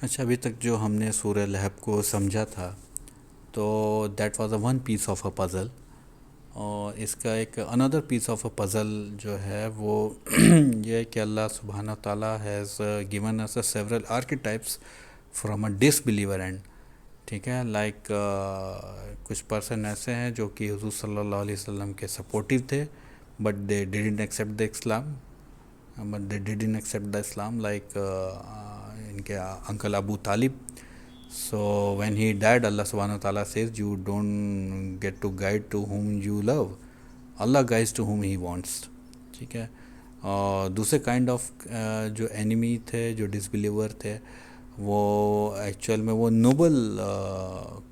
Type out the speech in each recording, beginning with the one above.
اچھا، ابھی تک جو ہم نے سورہ لہب کو سمجھا تھا تو that was a one piece of a puzzle. اور اس کا ایک اندر پیس آف اے پزل جو ہے وہ یہ ہے کہ اللہ سبحانہ تعالیٰ has given us several archetypes from a disbeliever end. ٹھیک ہے، لائک کچھ پرسن ایسے ہیں جو کہ حضور صلی اللہ علیہ وسلم کے سپورٹیو تھے but they didn't accept the Islam. But they didn't accept the Islam like ان کے انکل ابو طالب. So when he died, Allah subhanahu wa ta'ala says, you don't get to guide to whom you love. Allah guides to whom he wants. ٹھیک ہے. اور دوسرے kind of جو enemy تھے، جو ڈس بلیور تھے، وہ ایکچوئل میں وہ نوبل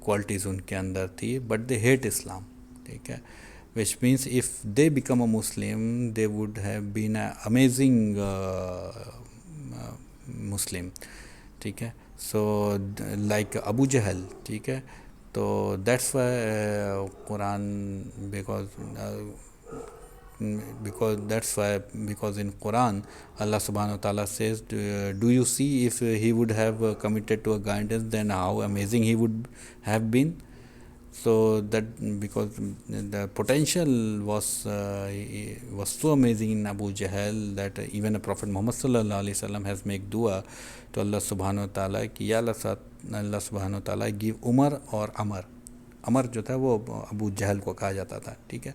کوالٹیز ان کے اندر تھی بٹ دے ہیٹ اسلام. ٹھیک ہے، which means if they become a Muslim they would have been an amazing Muslim. ٹھیک ہے. سو لائک ابو جہل. ٹھیک ہے. تو دیٹس وائی قرآن بیکاز ان قرآن اللہ سبحانہ و تعالیٰ says, do you see if he would have committed to a guidance then how amazing he would have been. So that because the potential was so amazing in Abu Jahl that even a Prophet Muhammad sallallahu alaihi wasallam has make dua to Allah subhanahu wa ta'ala کہ یا اللہ سبحانہ و تعالیٰ give عمر اور عمر جو تھا وہ ابو جہل کو کہا جاتا تھا. ٹھیک ہے.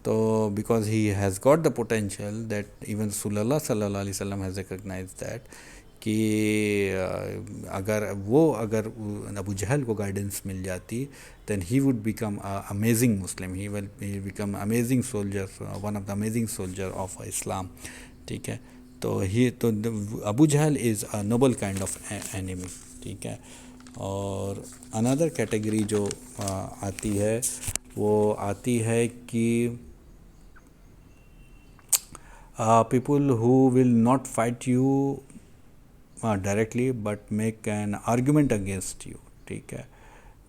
تو because he has got the potential that even رسول اللہ صلی اللہ علیہ وسلم ہیز ریکگنائز دیٹ کہ اگر ابو جہل کو گائیڈنس مل جاتی then he would become an amazing Muslim. He will become amazing soldier, one of the amazing soldier of Islam. ٹھیک ہے. تو ابو جہل از a noble kind of enemy. ٹھیک ہے. اور another category جو آتی ہے وہ آتی ہے کہ people who will not fight you directly but make an argument against you. ٹھیک ہے.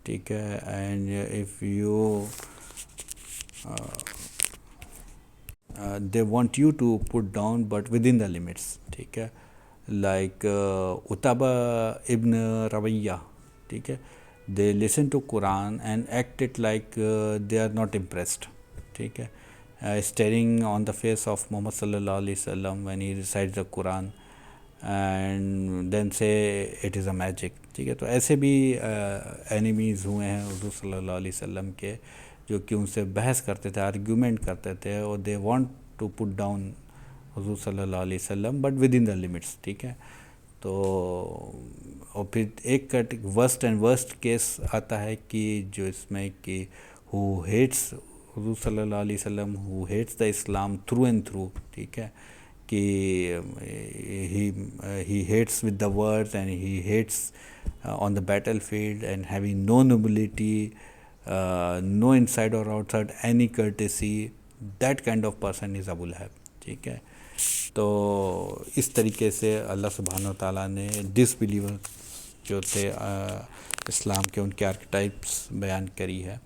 ٹھیک ہے. And if you they want you to put down but with in the limits. ٹھیک ہے. لائک اتبا ابن رویہ. ٹھیک ہے. They listen to Quran and act it like they are not impressed. ٹھیک ہے. Staring on the face of Muhammad صلی اللہ علیہ وسلم when he recites the Quran and then say it is a magic. ٹھیک ہے. تو ایسے بھی اینیمیز ہوئے ہیں حضور صلی اللہ علیہ وسلم کے جو کہ ان سے بحث کرتے تھے، آرگیومنٹ کرتے تھے اور they want to put down حضور صلی اللہ علیہ وسلم but with in the limits. ٹھیک ہے. تو اور پھر ایک ورسٹ اینڈ ورسٹ کیس آتا ہے کہ جو اس میں کہ ہو ہیٹس حضور صلی اللہ علیہ وسلم، who hates the Islam through and through. ٹھیک ہے. کہ he hates with the words and he hates on the battlefield and having no nobility, no inside or outside any courtesy, that kind of person is Abu Lahab. ٹھیک ہے. تو اس طریقے سے اللہ سبحانہ و تعالیٰ نے ڈس بلیور جو تھے اسلام کے، ان کے آرکیٹائپس بیان کری ہے.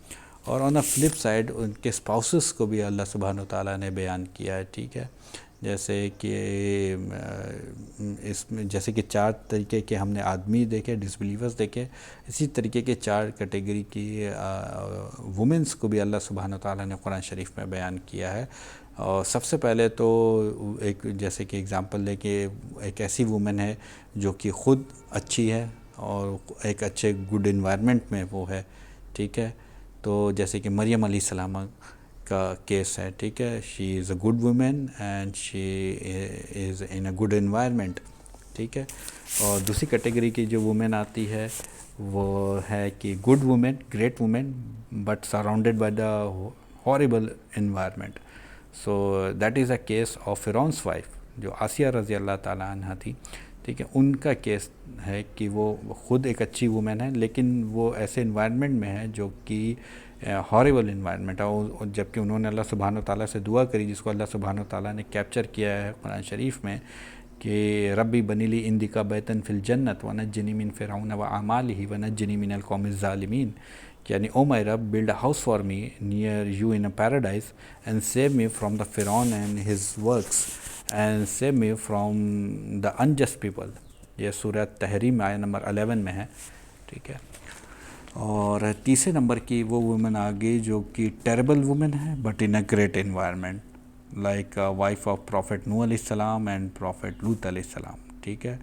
اور آن اے فلپ سائڈ ان کے اسپاؤسز کو بھی اللہ سبحانہ و تعالیٰ نے بیان کیا ہے. ٹھیک ہے. جیسے کہ اس میں جیسے کہ 4 طریقے کے ہم نے آدمی دیکھے، ڈس بلیورز دیکھے، اسی طریقے کے 4 کیٹیگری کی وومنس کو بھی اللہ سبحانہ و تعالیٰ نے قرآن شریف میں بیان کیا ہے. اور سب سے پہلے تو ایک جیسے کہ اگزامپل لے کہ ایک ایسی وومن ہے جو کہ خود اچھی ہے اور ایک اچھے گڈ انوائرمنٹ میں وہ ہے. ٹھیک ہے. تو جیسے کہ مریم علیہ السلام کا کیس ہے. ٹھیک ہے. She is a good woman and she is in a good environment. ٹھیک ہے. اور دوسری کیٹیگری کی جو وومن آتی ہے وہ ہے کہ good woman, great woman but surrounded by the horrible environment. So that is a case of فرعون's وائف جو آسیہ رضی اللہ تعالیٰ عنہ تھی. ٹھیک ہے. ان کا کیس ہے کہ وہ خود ایک اچھی وومن ہے لیکن وہ ایسے انوائرمنٹ میں ہے جو کہ ہاریبل انوائرمنٹ ہے، اور جب کہ انہوں نے اللہ سبحانہ و تعالیٰ سے دعا کری جس کو اللہ سبحانہ و تعالیٰ نے کیپچر کیا ہے قرآن شریف میں کہ ربی بنی لی عندک بیتن فی الجنت ونجنی من فرعون واعمالہ ونجنی من القوم الظالمین. یعنی او مائی رب build a house for me near you in a paradise and save me from the فرعون and his works and save me from the unjust people. یہ سورہ تحریم آیہ نمبر 11 میں ہے، ٹھیک ہے. اور تیسرے نمبر کی وہ وومن آ گئی جو کہ ٹیربل وومن ہے but in a great environment, like wife of prophet نوح علیہ السلام اینڈ پروفیٹ لوط علیہ السلام، ٹھیک ہے.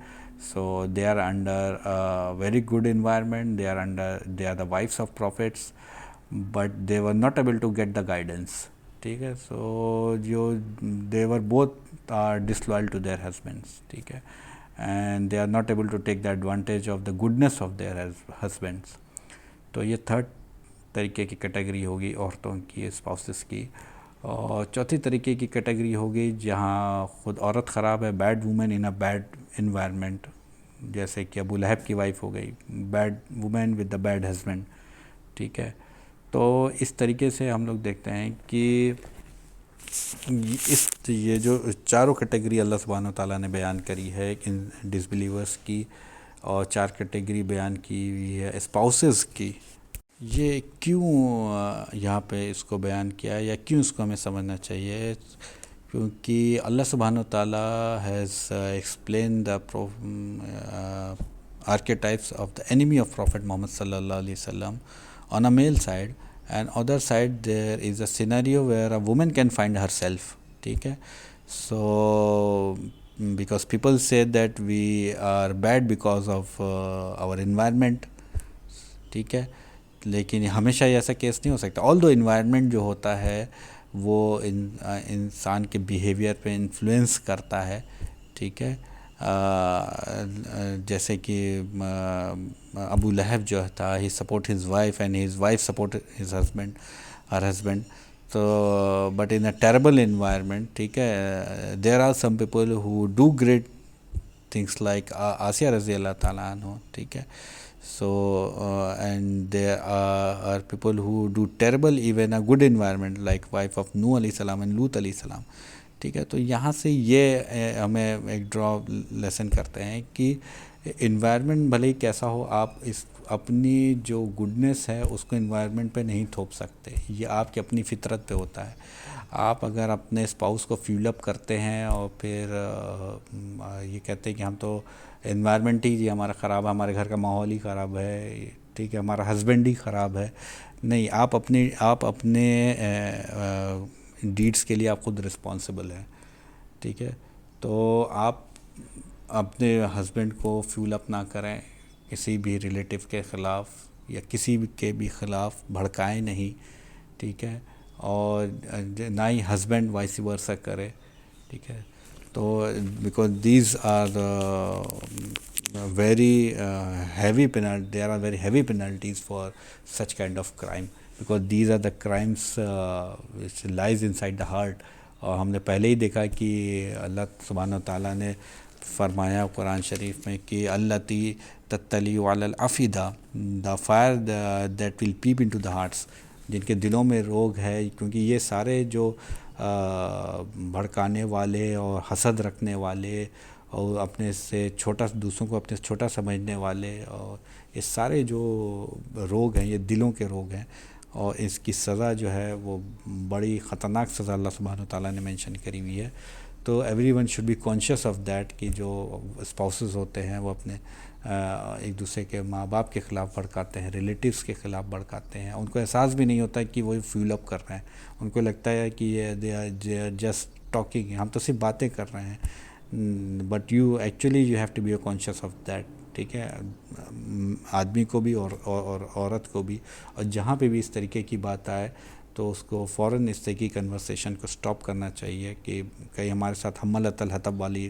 So they are under a very good environment, they are the wives of prophets, but they were not able to get the guidance, ٹھیک ہے. So they were both are disloyal to their husbands, ٹھیک ہے, and they are not able to take the advantage of the goodness of their husbands. تو یہ third طریقے کی category ہوگی عورتوں کی، اسپاؤسز کی. اور چوتھی طریقے کی کیٹیگری ہوگی جہاں خود عورت خراب ہے، bad woman in a bad environment, جیسے کہ ابو لہب کی وائف ہو گئی، bad woman with the bad husband, ٹھیک ہے. تو اس طریقے سے ہم لوگ دیکھتے ہیں کہ یہ جو چاروں کیٹیگری اللہ سبحانہ و تعالیٰ نے بیان کری ہے ان ڈس بلیورس کی، اور 4 کیٹیگری بیان کی ہوئی ہے اسپاؤسز کی، یہ کیوں یہاں پہ اس کو بیان کیا ہے یا کیوں اس کو ہمیں سمجھنا چاہیے؟ کیونکہ اللہ سبحانہ و تعالیٰ has explain the archetypes of the enemy of Prophet Muhammad sallallahu alaihi wasallam on a male side, and other side there is a scenario where a woman can find herself, ٹھیک ہے. So because people say that we are bad because of our environment, ٹھیک ہے، لیکن ہمیشہ ایسا case نہیں ہو سکتا. آل دو environment جو ہوتا ہے وہ انسان کے بیہیویئر پہ انفلوئنس کرتا ہے، ٹھیک ہے. جیسے کہ ابو لہب جو تھا، he support his wife and his wife support his husband, her husband. تو but in a terrible environment, ٹھیک ہے، there are some people who do great things like Asiya رضی اللہ تعالیٰ عنہ، ٹھیک ہے. So and there are people who do terrible even a good environment like wife of Nuh علیہ السلام and Lut علیہ السلام، ٹھیک ہے. تو یہاں سے یہ ہمیں ایک ڈرا لیسن کرتے ہیں کہ انوائرمنٹ بھلے ہی کیسا ہو، آپ اس اپنی جو گڈنس ہے اس کو انوائرمنٹ پہ نہیں تھوپ سکتے، یہ آپ کی اپنی فطرت پہ ہوتا ہے. آپ اگر اپنے اسپاؤس کو فیول اپ کرتے ہیں اور پھر یہ کہتے ہیں کہ ہم تو انوائرمنٹ ہی ہمارا خراب ہے، ہمارے گھر کا ماحول ہی خراب ہے، ٹھیک ہے، ہمارا ہسبینڈ ہی خراب ہے، نہیں، آپ اپنے ڈیڈس کے لیے آپ خود رسپانسبل ہیں، ٹھیک ہے. تو آپ اپنے ہسبینڈ کو فیول اپ نہ کریں، کسی بھی ریلیٹیو کے خلاف یا کسی کے بھی خلاف بھڑکائیں نہیں، ٹھیک ہے، اور نہ ہی ہسبینڈ وائس ورسا کرے، ٹھیک ہے. تو because these are very heavy penalty, there are very heavy penalties for such kind of crime, because these are the crimes which lies inside the heart. اور ہم نے پہلے ہی دیکھا کہ اللہ سبحانہ وتعالیٰ نے فرمایا قرآن شریف میں کہ التی تطلی علی الافئدہ، the fire that will peep into the hearts، جن کے دلوں میں روگ ہے، کیونکہ یہ سارے جو بھڑکانے والے اور حسد رکھنے والے اور اپنے سے چھوٹا، دوسروں کو اپنے سے چھوٹا سمجھنے والے، اور یہ سارے جو روگ ہیں یہ دلوں کے روگ ہیں، اور اس کی سزا جو ہے وہ بڑی خطرناک سزا اللہ سبحانہ وتعالیٰ نے مینشن کری ہوئی ہے. تو everyone should be conscious of that کہ جو اسپاؤسز ہوتے ہیں وہ اپنے ایک دوسرے کے ماں باپ کے خلاف بھڑکاتے ہیں، ریلیٹیوز کے خلاف بھڑکاتے ہیں، ان کو احساس بھی نہیں ہوتا کہ وہ فیول اپ کر رہے ہیں، ان کو لگتا ہے کہ یہ دے آر جسٹ ٹاکنگ، ہم تو صرف باتیں کر رہے ہیں، but you actually you have to be conscious of that, ٹھیک ہے، آدمی کو بھی اور عورت کو بھی. اور جہاں پہ بھی اس طریقے کی بات آئے تو اس کو فوراً اس طرح کی کنورسیشن کو سٹاپ کرنا چاہیے کہ کہیں ہمارے ساتھ حملۃ الحطب والی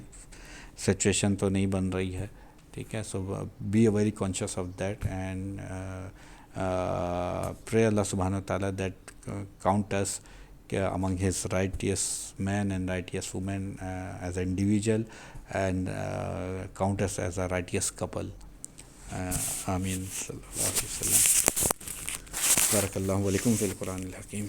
سچویشن تو نہیں بن رہی ہے، ٹھیک ہے. So be a very conscious of that and pray Allah سبحانہ وتعالیٰ that count us among his righteous men and righteous women as an individual, and count us as a righteous couple. آمین صلی اللہ علیہ وسلم. بارک اللہ علیکم فی القرآن الحکیم.